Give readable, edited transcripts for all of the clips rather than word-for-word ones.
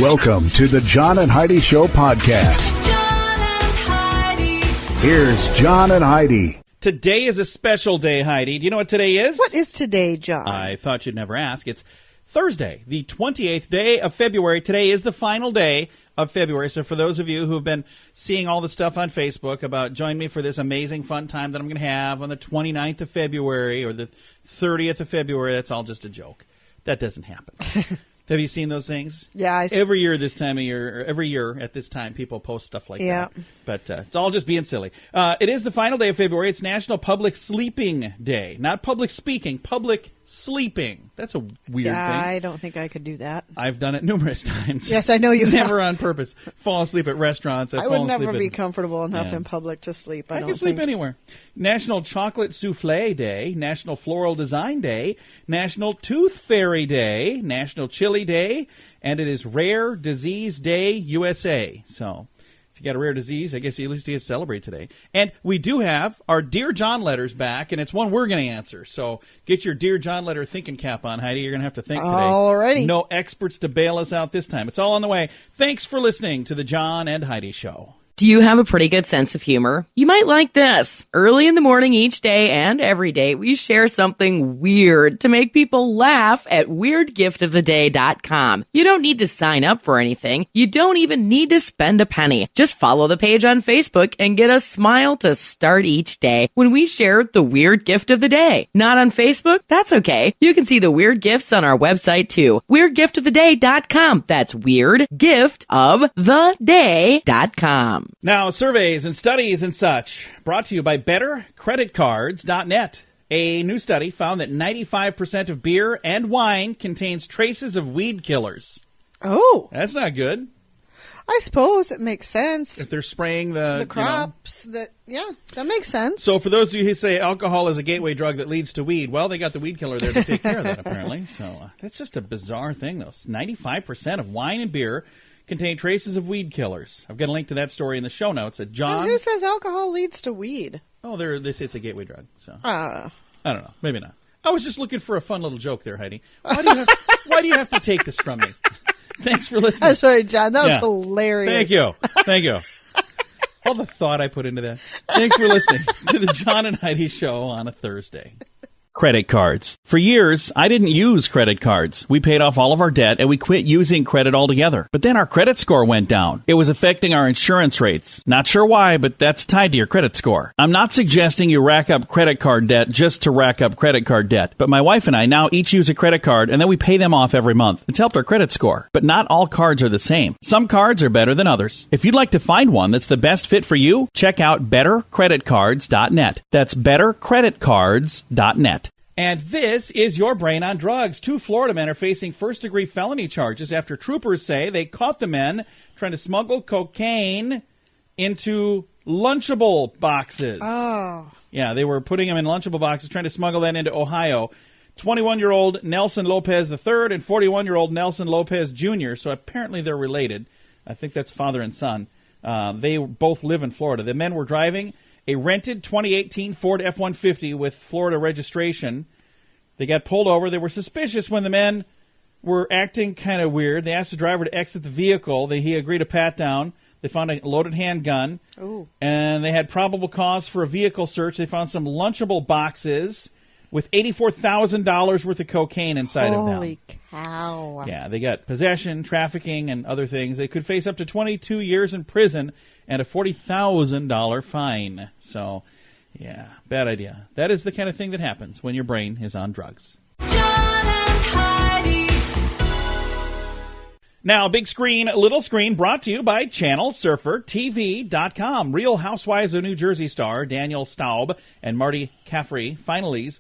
Welcome to the John and Heidi Show podcast. John and Heidi. Here's John and Heidi. Today is a special day, Heidi. Do you know what today is? What is today, John? I thought you'd never ask. It's Thursday, the 28th day of February. Today is the final day of February. So for those of you who have been seeing all the stuff on Facebook about join me for this amazing fun time that I'm going to have on the 29th of February or the 30th of February, that's all just a joke. That doesn't happen. Have you seen those things? Yeah. Every year this time of year, or every year at this time, people post stuff like that. But it's all just being silly. It is the final day of February. It's National Public Sleeping Day. Not public speaking, public sleeping. That's a weird thing. I don't think I could do that. I've done it numerous times. Yes, I know you have. Never on purpose. Fall asleep at restaurants. I would never be comfortable enough in public to sleep. I can sleep anywhere. National Chocolate Souffle Day, National Floral Design Day, National Tooth Fairy Day, National Chili Day, and it is Rare Disease Day USA. So if you got a rare disease, I guess at least you get to celebrate today. And we do have our Dear John letters back, and it's one we're going to answer. So get your Dear John letter thinking cap on, Heidi. You're going to have to think today. Alrighty. No experts to bail us out this time. It's all on the way. Thanks for listening to the John and Heidi Show. Do you have a pretty good sense of humor? You might like this. Early in the morning each day and every day, we share something weird to make people laugh at weirdgiftoftheday.com. You don't need to sign up for anything. You don't even need to spend a penny. Just follow the page on Facebook and get a smile to start each day when we share the weird gift of the day. Not on Facebook? That's okay. You can see the weird gifts on our website too. weirdgiftoftheday.com. That's weirdgiftoftheday.com. Now, surveys and studies and such, brought to you by BetterCreditCards.net. A new study found that 95% of beer and wine contains traces of weed killers. Oh. That's not good. I suppose it makes sense. If they're spraying the crops, that makes sense. So for those of you who say alcohol is a gateway drug that leads to weed, well, they got the weed killer there to take care of that, apparently. So that's just a bizarre thing, though. 95% of wine and beer contain traces of weed killers. I've got a link to that story in the show notes at John. And who says alcohol leads to weed? Oh, they say it's a gateway drug. So I don't know. Maybe not. I was just looking for a fun little joke there, Heidi. Why do you have to take this from me? Thanks for listening. I'm sorry, John. That was hilarious. Thank you. All the thought I put into that. Thanks for listening to the John and Heidi Show on a Thursday. Credit cards. For years, I didn't use credit cards. We paid off all of our debt and we quit using credit altogether. But then our credit score went down. It was affecting our insurance rates. Not sure why, but that's tied to your credit score. I'm not suggesting you rack up credit card debt just to rack up credit card debt. But my wife and I now each use a credit card and then we pay them off every month. It's helped our credit score. But not all cards are the same. Some cards are better than others. If you'd like to find one that's the best fit for you, check out BetterCreditCards.net. That's BetterCreditCards.net. And this is your brain on drugs. 2 Florida men are facing first-degree felony charges after troopers say they caught the men trying to smuggle cocaine into Lunchable boxes. Oh. Yeah, they were putting them in Lunchable boxes, trying to smuggle that into Ohio. 21-year-old Nelson Lopez III and 41-year-old Nelson Lopez Jr., so apparently they're related. I think that's father and son. They both live in Florida. The men were driving a rented 2018 Ford F-150 with Florida registration. They got pulled over. They were suspicious when the men were acting kind of weird. They asked the driver to exit the vehicle. He agreed to pat down. They found a loaded handgun. Ooh. And they had probable cause for a vehicle search. They found some Lunchable boxes with $84,000 worth of cocaine inside of them. Holy cow. Yeah, they got possession, trafficking, and other things. They could face up to 22 years in prison and a $40,000 fine. So, yeah, bad idea. That is the kind of thing that happens when your brain is on drugs. John and Heidi. Now, big screen, little screen, brought to you by ChannelSurferTV.com. Real Housewives of New Jersey star Daniel Staub and Marty Caffrey finalized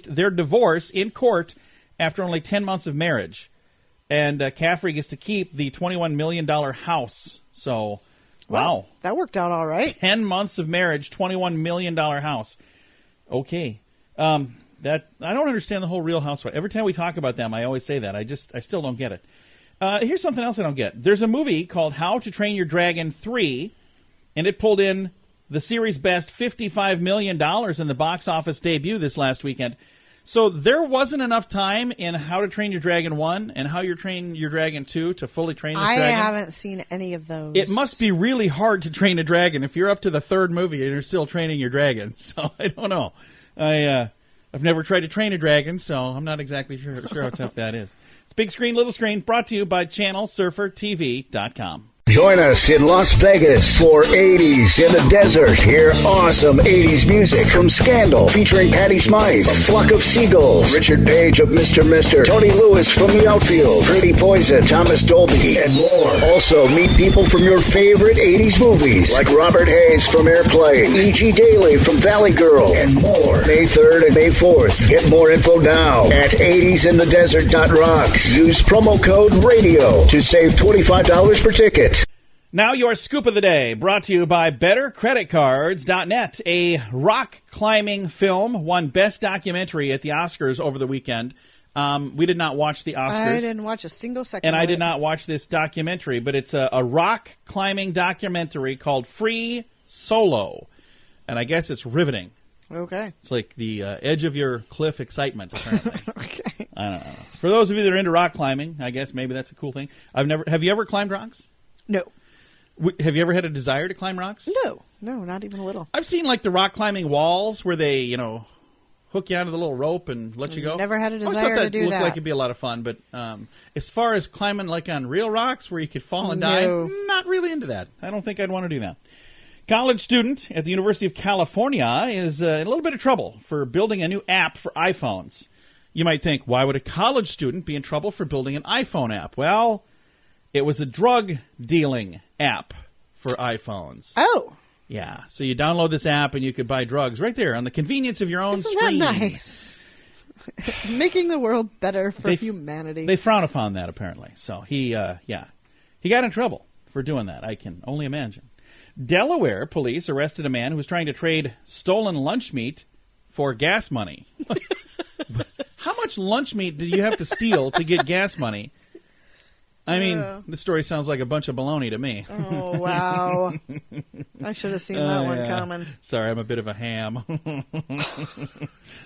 their divorce in court after only 10 months of marriage. And Caffrey gets to keep the $21 million house. So, wow. That worked out all right. 10 months of marriage, $21 million house. Okay. That I don't understand the whole Real Housewives. Every time we talk about them, I always say that. I still don't get it. Here's something else I don't get. There's a movie called How to Train Your Dragon 3, and it pulled in the series best $55 million in the box office debut this last weekend. So there wasn't enough time in How to Train Your Dragon 1 and How to Train Your Dragon 2 to fully train this I dragon. haven't seen any of those. It must be really hard to train a dragon if you're up to the third movie and you're still training your dragon. So I don't know. I've never tried to train a dragon, so I'm not exactly sure how tough that is. It's Big Screen, Little Screen, brought to you by ChannelSurferTV.com. Join us in Las Vegas for 80s in the desert. Hear awesome 80s music from Scandal, featuring Patti Smythe, A Flock of Seagulls, Richard Page of Mr. Mister, Tony Lewis from The Outfield, Pretty Poison, Thomas Dolby, and more. Also, meet people from your favorite 80s movies, like Robert Hayes from Airplane, E.G. Daily from Valley Girl, and more. May 3rd and May 4th. Get more info now at 80sinthedesert.rocks. Use promo code RADIO to save $25 per ticket. Now your scoop of the day, brought to you by BetterCreditCards.net. A rock climbing film won Best Documentary at the Oscars over the weekend. We did not watch the Oscars. I didn't watch a single second And of I it. did not watch this documentary, but it's a rock climbing documentary called Free Solo. And I guess it's riveting. Okay. It's like the edge of your cliff excitement, apparently. Okay. I don't know. For those of you that are into rock climbing, I guess maybe that's a cool thing. Have you ever climbed rocks? No. Have you ever had a desire to climb rocks? No, not even a little. I've seen like the rock climbing walls where they, hook you onto the little rope and let you go. Never had a I always desire thought to do looked that. like it'd be a lot of fun, but as far as climbing like on real rocks where you could fall and No. die, not really into that. I don't think I'd want to do that. College student at the University of California is in a little bit of trouble for building a new app for iPhones. You might think, why would a college student be in trouble for building an iPhone app? Well, it was a drug dealing app for iPhones. Oh. Yeah, so you download this app and you could buy drugs right there on the convenience of your own Isn't screen. that nice? Making the world better for They- humanity. They frown upon that, apparently. So he got in trouble for doing that. I can only imagine. Delaware police arrested a man who was trying to trade stolen lunch meat for gas money. How much lunch meat do you have to steal to get gas money? I mean, the story sounds like a bunch of baloney to me. Oh, wow. I should have seen that one Yeah. coming. Sorry, I'm a bit of a ham.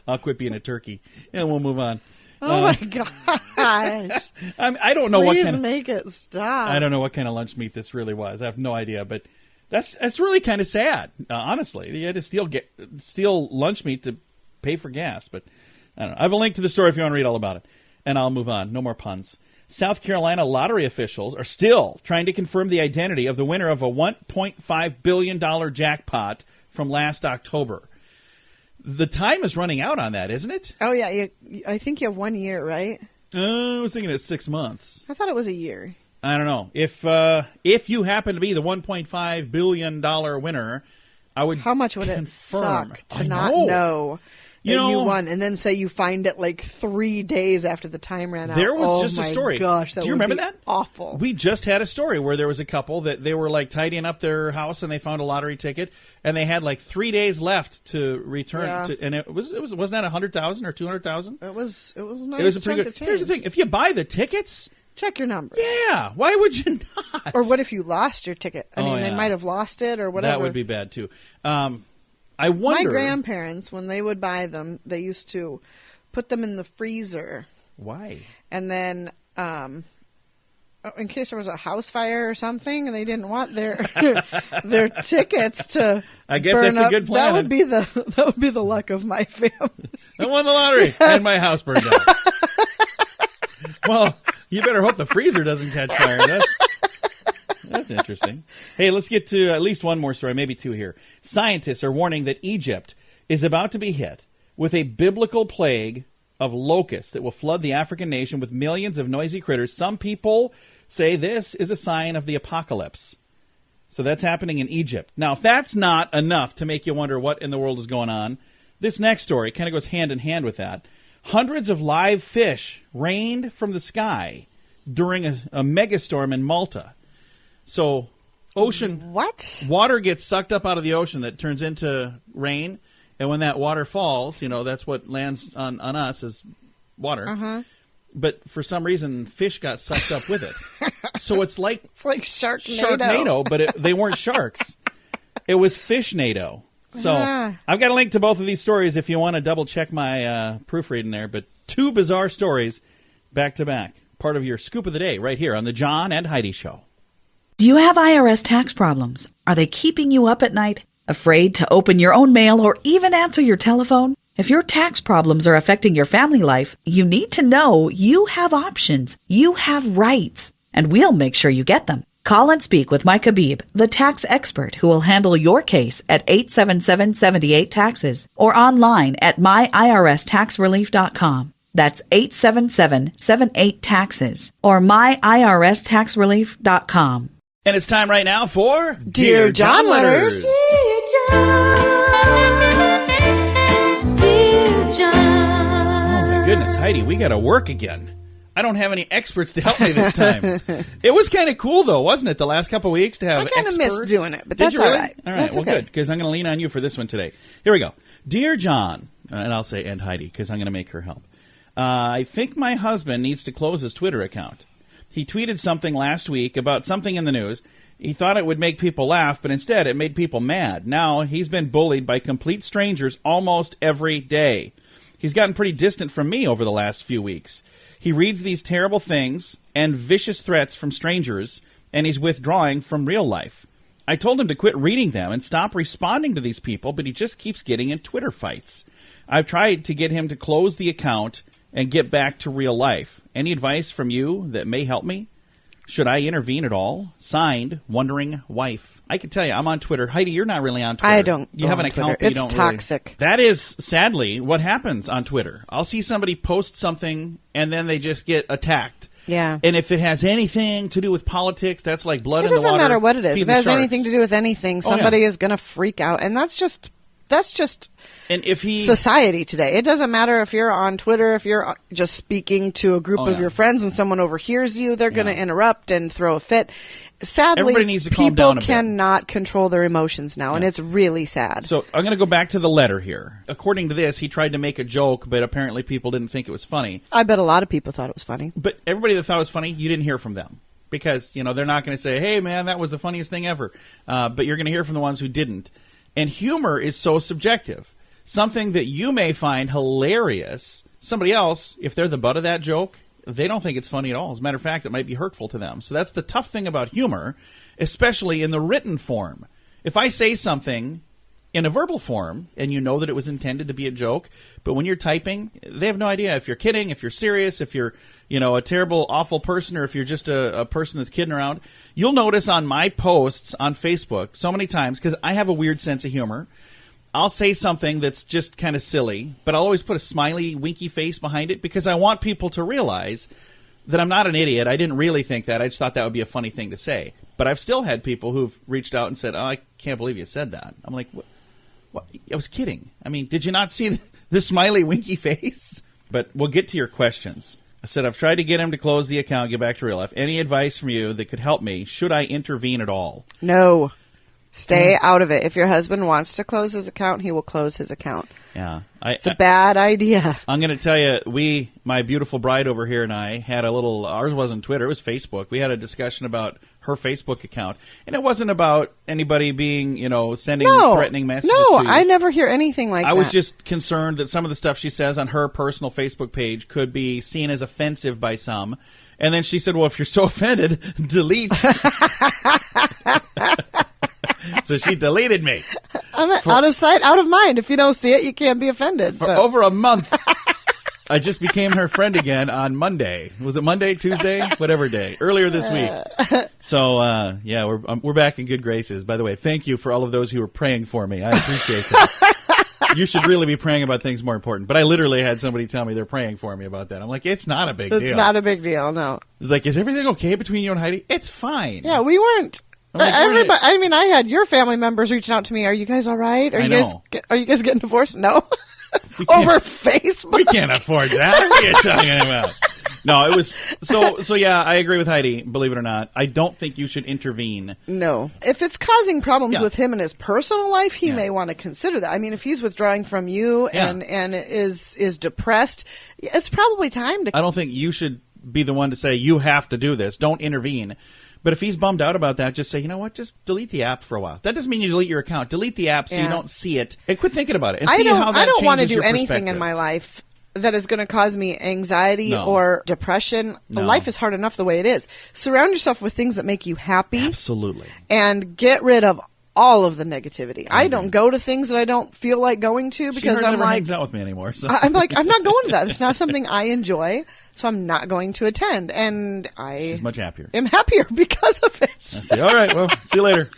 I'll quit being a turkey, and we'll move on. Oh, my gosh. I don't know what Please kind of, make it stop. I don't know what kind of lunch meat this really was. I have no idea, but that's really kind of sad. Honestly, you had to steal lunch meat to pay for gas. But I don't know. I have a link to the story if you want to read all about it, and I'll move on. No more puns. South Carolina lottery officials are still trying to confirm the identity of the winner of a $1.5 billion jackpot from last October. The time is running out on that, isn't it? Oh, yeah. I think you have 1 year, right? I was thinking it's 6 months. I thought it was a year. I don't know. If you happen to be the $1.5 billion winner, I would How much would it confirm. suck to I not know that you won, and then say you find it like 3 days after the time ran out? There was oh just a my story. Gosh, that Do you would remember be that? Awful. We just had a story where there was a couple that they were like tidying up their house and they found a lottery ticket and they had like 3 days left to return. Yeah. And it wasn't that 100,000 or 200,000? It was a nice It was a pretty chunk good. of change. Here's the thing: if you buy the tickets, Check your numbers. yeah, why would you not? Or what if you lost your ticket? I mean, yeah. they might have lost it or whatever. That would be bad too. I wonder. My grandparents, when they would buy them, they used to put them in the freezer. Why? And then, in case there was a house fire or something, and they didn't want their their tickets to I guess burn that's a up, good plan. That would be the luck of my family. I won the lottery and my house burned down. Well, you better hope the freezer doesn't catch fire. That's interesting. Hey, let's get to at least one more story, maybe two here. Scientists are warning that Egypt is about to be hit with a biblical plague of locusts that will flood the African nation with millions of noisy critters. Some people say this is a sign of the apocalypse. So that's happening in Egypt. Now, if that's not enough to make you wonder what in the world is going on, this next story kind of goes hand in hand with that. Hundreds of live fish rained from the sky during a megastorm in Malta. So ocean water gets sucked up out of the ocean that turns into rain, and when that water falls, that's what lands on us as water. Uh-huh. But for some reason, fish got sucked up with it. So it's like Sharknado. but they weren't sharks. It was Fishnado. So I've got a link to both of these stories if you want to double check my proofreading there. But two bizarre stories back to back. Part of your scoop of the day right here on the John and Heidi Show. Do you have IRS tax problems? Are they keeping you up at night? Afraid to open your own mail or even answer your telephone? If your tax problems are affecting your family life, you need to know you have options. You have rights, and we'll make sure you get them. Call and speak with Mike Habib, the tax expert who will handle your case at 877-78-TAXES or online at myirs.taxrelief.com. That's 877-78-TAXES or myirs.taxrelief.com. And it's time right now for Dear John Letters. Dear John. Dear John. Oh, my goodness, Heidi, we got to work again. I don't have any experts to help me this time. It was kind of cool, though, wasn't it, the last couple of weeks to have I kind of experts? missed doing it, but Did that's you really? all right. All right, That's well, okay. good, because I'm going to lean on you for this one today. Here we go. Dear John, and I'll say and Heidi, because I'm going to make her help. I think my husband needs to close his Twitter account. He tweeted something last week about something in the news. He thought it would make people laugh, but instead it made people mad. Now he's been bullied by complete strangers almost every day. He's gotten pretty distant from me over the last few weeks. He reads these terrible things and vicious threats from strangers, and he's withdrawing from real life. I told him to quit reading them and stop responding to these people, but he just keeps getting in Twitter fights. I've tried to get him to close the account and get back to real life. Any advice from you that may help me? Should I intervene at all? Signed, Wondering Wife. I can tell you, I'm on Twitter. Heidi, you're not really on Twitter. I don't. You go have an on account, Twitter. but you It's don't toxic. really. That is, sadly, what happens on Twitter. I'll see somebody post something, and then they just get attacked. Yeah. And if it has anything to do with politics, that's like blood It in the water. doesn't matter what it is. Feed If the it has sharks. anything to do with anything, Oh, yeah. somebody is going to freak out, and that's just And if he society today. It doesn't matter if you're on Twitter, if you're just speaking to a group Oh, of yeah. your friends and someone overhears you, they're going to interrupt and throw a fit. Sadly, Everybody needs to calm people down a bit. cannot control their emotions now, and it's really sad. So I'm going to go back to the letter here. According to this, he tried to make a joke, but apparently people didn't think it was funny. I bet a lot of people thought it was funny. But everybody that thought it was funny, you didn't hear from them. Because, they're not going to say, hey, man, that was the funniest thing ever. But you're going to hear from the ones who didn't. And humor is so subjective. Something that you may find hilarious, somebody else, if they're the butt of that joke, they don't think it's funny at all. As a matter of fact, it might be hurtful to them. So that's the tough thing about humor, especially in the written form. If I say something in a verbal form, and you know that it was intended to be a joke, but when you're typing, they have no idea if you're kidding, if you're serious, if you're, a terrible, awful person, or if you're just a person that's kidding around. You'll notice on my posts on Facebook so many times, because I have a weird sense of humor, I'll say something that's just kind of silly, but I'll always put a smiley, winky face behind it because I want people to realize that I'm not an idiot. I didn't really think that. I just thought that would be a funny thing to say. But I've still had people who've reached out and said, oh, I can't believe you said that. I'm like, what? I was kidding. I mean, did you not see the smiley, winky face? But we'll get to your questions. I said, I've tried to get him to close the account, get back to real life. Any advice from you that could help me? Should I intervene at all? No. Stay out of it. If your husband wants to close his account, he will close his account. Yeah. It's a bad idea. I'm going to tell you, my beautiful bride over here and I had ours wasn't Twitter, it was Facebook. We had a discussion about her Facebook account. And it wasn't about anybody being, sending threatening messages to you. I never hear anything like that. I was just concerned that some of the stuff she says on her personal Facebook page could be seen as offensive by some. And then she said, well, if you're so offended, delete. So she deleted me. Out of sight, out of mind. If you don't see it, you can't be offended. For over a month. I just became her friend again on Monday. Was it Monday, Tuesday, whatever day? Earlier this week. So, we're back in good graces. By the way, thank you for all of those who were praying for me. I appreciate that. You should really be praying about things more important. But I literally had somebody tell me they're praying for me about that. I'm like, it's not a big deal. It's not a big deal, no. It's like, is everything okay between you and Heidi? It's fine. Yeah, we weren't. Like, Everybody. I mean, I had your family members reaching out to me. Are you guys all right? Are you guys getting divorced? No. Over Facebook. We can't afford that. What are you talking about? No, it was so. Yeah, I agree with Heidi. Believe it or not, I don't think you should intervene. No, if it's causing problems Yeah. with him in his personal life, he may want to consider that. I mean, if he's withdrawing from you and is depressed, it's probably time to. I don't think you should be the one to say, you have to do this. Don't intervene. But if he's bummed out about that, just say, you know what, just delete the app for a while. That doesn't mean you delete your account. Delete the app so you don't see it. And quit thinking about it. And see how that I don't want to changes do your anything in perspective. my life that is going to cause me anxiety or depression. No. Life is hard enough the way it is. Surround yourself with things that make you happy. Absolutely. And get rid of all of the negativity. I don't go to things that I don't feel like going to because I'm never like, hangs out with me anymore. So. I'm like, I'm not going to that. It's not something I enjoy, so I'm not going to attend. And She's much happier. am happier because of it. I see. All right. Well, see you later.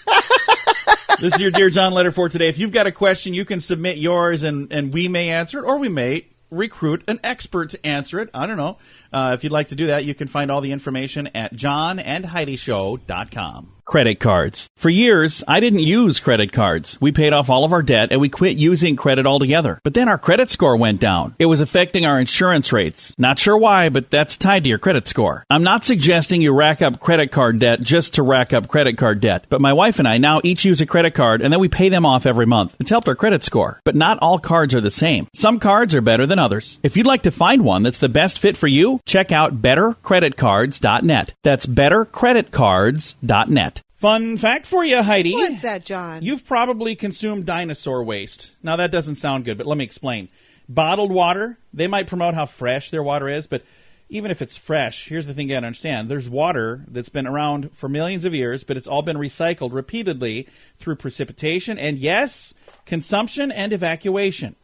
This is your Dear John letter for today. If you've got a question, you can submit yours, and we may answer it, or we may recruit an expert to answer it. I don't know. If you'd like to do that, you can find all the information at johnandheidishow.com. Credit cards. For years, I didn't use credit cards. We paid off all of our debt and we quit using credit altogether. But then our credit score went down. It was affecting our insurance rates. Not sure why, but that's tied to your credit score. I'm not suggesting you rack up credit card debt just to rack up credit card debt. But my wife and I now each use a credit card and then we pay them off every month. It's helped our credit score. But not all cards are the same. Some cards are better than others. If you'd like to find one that's the best fit for you, check out bettercreditcards.net. That's bettercreditcards.net. Fun fact for you, Heidi. What's that, John? You've probably consumed dinosaur waste. Now, that doesn't sound good, but let me explain. Bottled water, they might promote how fresh their water is, but even if it's fresh, here's the thing you got to understand. There's water that's been around for millions of years, but it's all been recycled repeatedly through precipitation and, yes, consumption and evacuation.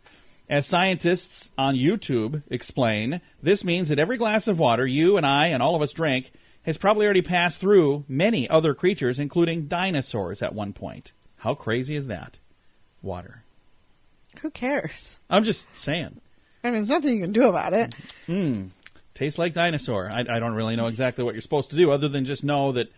As scientists on YouTube explain, this means that every glass of water you and I and all of us drink has probably already passed through many other creatures, including dinosaurs at one point. How crazy is that? Water. Who cares? I'm just saying. I mean, there's nothing you can do about it. Tastes like dinosaur. I don't really know exactly what you're supposed to do other than just know that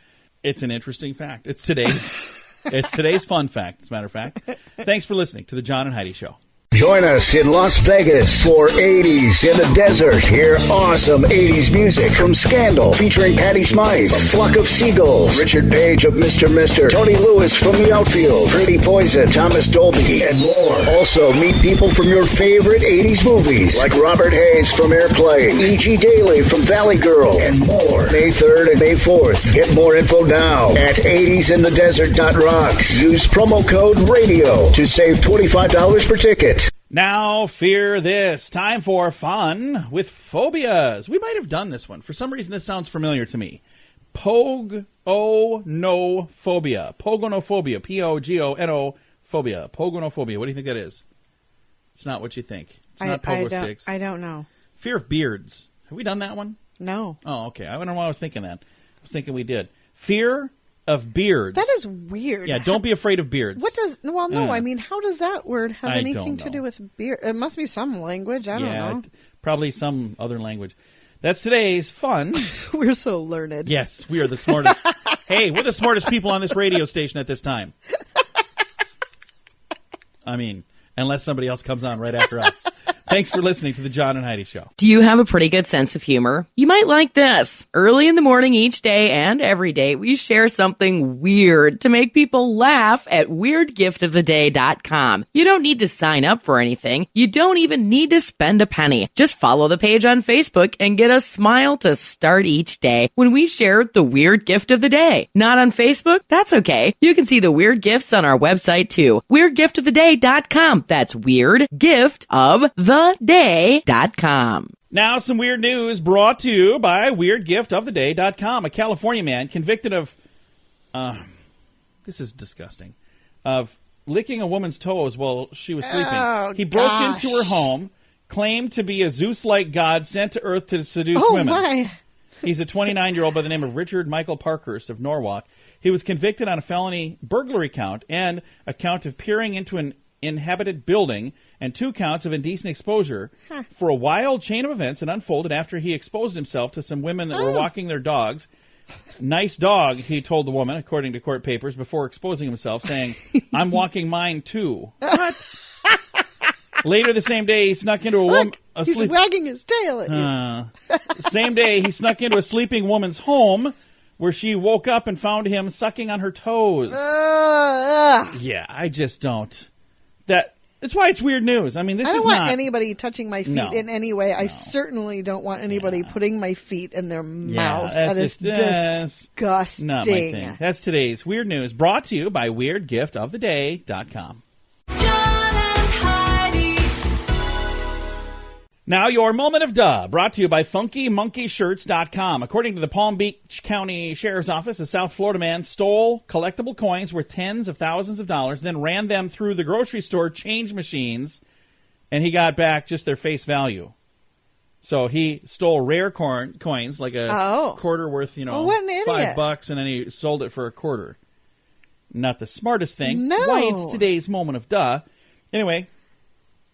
it's an interesting fact. It's today's fun fact, as a matter of fact. Thanks for listening to the John and Heidi Show. Join us in Las Vegas for 80s in the Desert. Hear awesome 80s music from Scandal, featuring Patty Smythe, A Flock of Seagulls, Richard Page of Mr. Mister, Tony Lewis from The Outfield, Pretty Poison, Thomas Dolby, and more. Also, meet people from your favorite 80s movies, like Robert Hayes from Airplane, E.G. Daily from Valley Girl, and more. May 3rd and May 4th. Get more info now at 80sinthedesert.rocks. Use promo code RADIO to save $25 per ticket. Now, fear this. Time for fun with phobias. We might have done this one. For some reason, this sounds familiar to me. Pogonophobia. Pogonophobia. P-O-G-O-N-O-phobia. Pogonophobia. What do you think that is? It's not what you think. It's not pogo sticks. I don't know. Fear of beards. Have we done that one? No. Oh, okay. I don't know why I was thinking that. I was thinking we did. Fear of beards. That is weird. Yeah, don't be afraid of beards. What does... Well, no, I mean, how does that word have I anything don't to do know. with beard? It must be some language. I don't know. Probably some other language. That's today's fun. We're so learned. Yes, we are the smartest. Hey, we're the smartest people on this radio station at this time. I mean, unless somebody else comes on right after us. Thanks for listening to the John and Heidi Show. Do you have a pretty good sense of humor? You might like this. Early in the morning each day and every day, we share something weird to make people laugh at weirdgiftoftheday.com. You don't need to sign up for anything. You don't even need to spend a penny. Just follow the page on Facebook and get a smile to start each day when we share the weird gift of the day. Not on Facebook? That's okay. You can see the weird gifts on our website too. weirdgiftoftheday.com. That's weirdgiftoftheday.com. Now, some weird news brought to you by weirdgiftoftheday.com. A California man convicted of, this is disgusting, of licking a woman's toes while she was sleeping. Oh, he broke gosh. into her home, claimed to be a Zeus-like god sent to Earth to seduce Oh, women. my. He's a 29-year-old by the name of Richard Michael Parkhurst of Norwalk. He was convicted on a felony burglary count and a count of peering into an inhabited building and 2 counts of indecent exposure for a wild chain of events that unfolded after he exposed himself to some women that were walking their dogs. Nice dog, he told the woman, according to court papers, before exposing himself, saying, I'm walking mine too. What? Later the same day, he snuck into a woman... He's wagging his tail at you. Same day, he snuck into a sleeping woman's home where she woke up and found him sucking on her toes. Yeah, I just don't. That's why it's weird news. I mean, this I don't is want not anybody touching my feet in any way. I certainly don't want anybody putting my feet in their mouth. That is disgusting. not my thing. That's today's weird news, brought to you by WeirdGiftOfTheDay.com. Now, your moment of duh, brought to you by FunkyMonkeyShirts.com. According to the Palm Beach County Sheriff's Office, a South Florida man stole collectible coins worth tens of thousands of dollars, then ran them through the grocery store change machines, and he got back just their face value. So he stole rare coins, like a quarter worth, what an idiot. $5, and then he sold it for a quarter. Not the smartest thing. No. Why it's today's moment of duh. Anyway,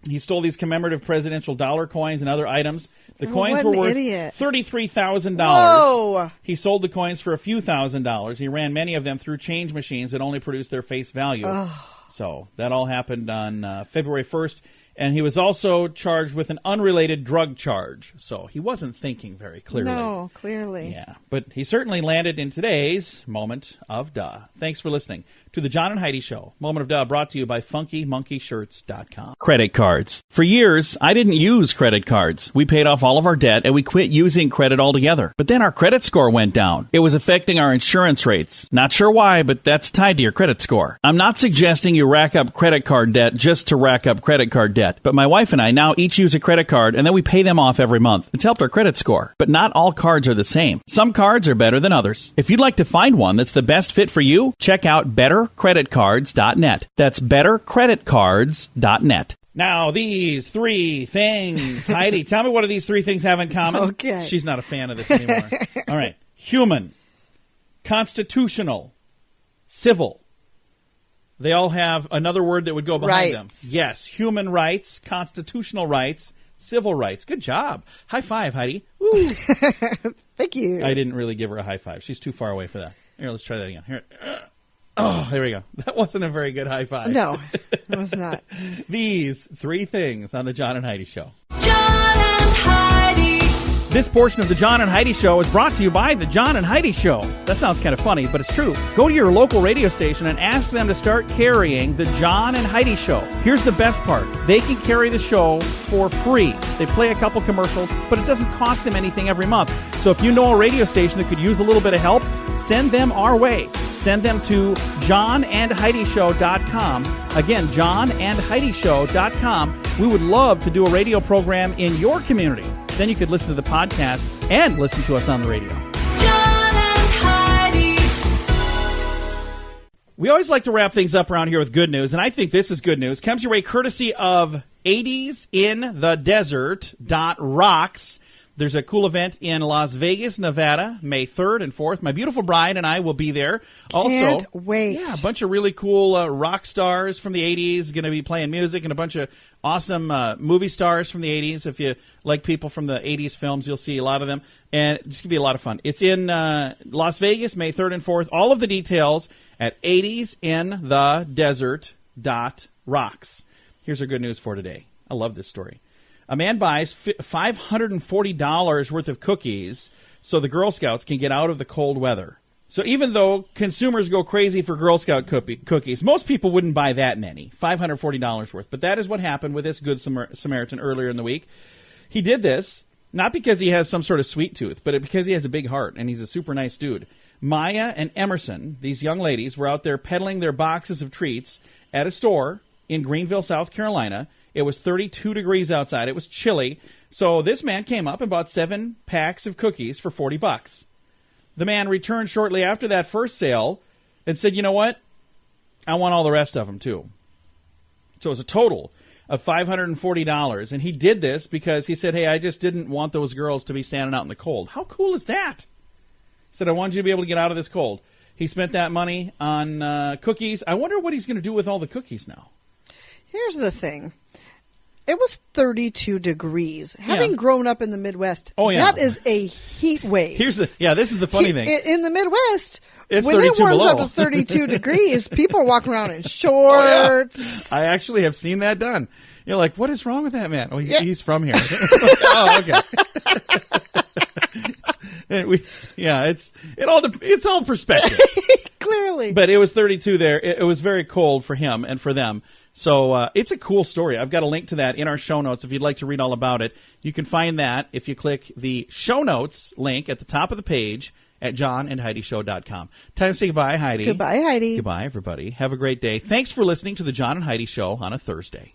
he stole these commemorative presidential dollar coins and other items. The coins were worth $33,000. Whoa. He sold the coins for a few $1,000s. He ran many of them through change machines that only produced their face value. So that all happened on February 1st. And he was also charged with an unrelated drug charge. So he wasn't thinking very clearly. No, clearly. Yeah, but he certainly landed in today's moment of duh. Thanks for listening to the John and Heidi Show. Moment of duh brought to you by FunkyMonkeyShirts.com. Credit cards. For years, I didn't use credit cards. We paid off all of our debt and we quit using credit altogether. But then our credit score went down. It was affecting our insurance rates. Not sure why, but that's tied to your credit score. I'm not suggesting you rack up credit card debt just to rack up credit card debt. But my wife and I now each use a credit card and then we pay them off every month. It's helped our credit score. But not all cards are the same. Some cards are better than others. If you'd like to find one that's the best fit for you, check out BetterCreditCards.net. That's BetterCreditCards.net. Now, these three things. Heidi, tell me what do these three things have in common? Okay. She's not a fan of this anymore. All right. Human, constitutional, civil. They all have another word that would go behind them. Yes, human rights, constitutional rights, civil rights. Good job. High five, Heidi. Woo. Thank you. I didn't really give her a high five. She's too far away for that. Here, let's try that again. Here. Oh, there we go. That wasn't a very good high five. No, it was not. These three things on the John and Heidi Show. John and Heidi. This portion of the John and Heidi Show is brought to you by the John and Heidi Show. That sounds kind of funny, but it's true. Go to your local radio station and ask them to start carrying the John and Heidi Show. Here's the best part. They can carry the show for free. They play a couple commercials, but it doesn't cost them anything every month. So if you know a radio station that could use a little bit of help, send them our way. Send them to johnandheidishow.com. Again, johnandheidishow.com. We would love to do a radio program in your community. Then you could listen to the podcast and listen to us on the radio. John and Heidi. We always like to wrap things up around here with good news, and I think this is good news. Comes your way courtesy of 80s in the Desert.rocks. There's a cool event in Las Vegas, Nevada, May 3rd and 4th. My beautiful bride and I will be there. Can't wait. Yeah, a bunch of really cool rock stars from the 80s going to be playing music, and a bunch of awesome movie stars from the 80s. If you like people from the 80s films, you'll see a lot of them. And it's going to be a lot of fun. It's in Las Vegas, May 3rd and 4th. All of the details at 80sinthedesert.rocks. Here's our good news for today. I love this story. A man buys $540 worth of cookies so the Girl Scouts can get out of the cold weather. So even though consumers go crazy for Girl Scout cookies, most people wouldn't buy that many, $540 worth. But that is what happened with this Good Samaritan earlier in the week. He did this not because he has some sort of sweet tooth, but because he has a big heart and he's a super nice dude. Maya and Emerson, these young ladies, were out there peddling their boxes of treats at a store in Greenville, South Carolina. It was 32 degrees outside. It was chilly. So this man came up and bought 7 packs of cookies for $40. The man returned shortly after that first sale and said, you know what? I want all the rest of them too. So it was a total of $540. And he did this because he said, hey, I just didn't want those girls to be standing out in the cold. How cool is that? He said, I wanted you to be able to get out of this cold. He spent that money on cookies. I wonder what he's going to do with all the cookies now. Here's the thing. It was 32 degrees. Having grown up in the Midwest, that is a heat wave. This is the funny thing. In the Midwest, it's when it warms below. up to 32 degrees, people are walking around in shorts. I actually have seen that done. You're like, what is wrong with that man? Oh, he's from here. Oh, okay. It's all perspective. Clearly. But it was 32 there. It was very cold for him and for them. So it's a cool story. I've got a link to that in our show notes if you'd like to read all about it. You can find that if you click the show notes link at the top of the page at johnandheidishow.com. Time to say goodbye, Heidi. Goodbye, Heidi. Goodbye, everybody. Have a great day. Thanks for listening to the John and Heidi Show on a Thursday.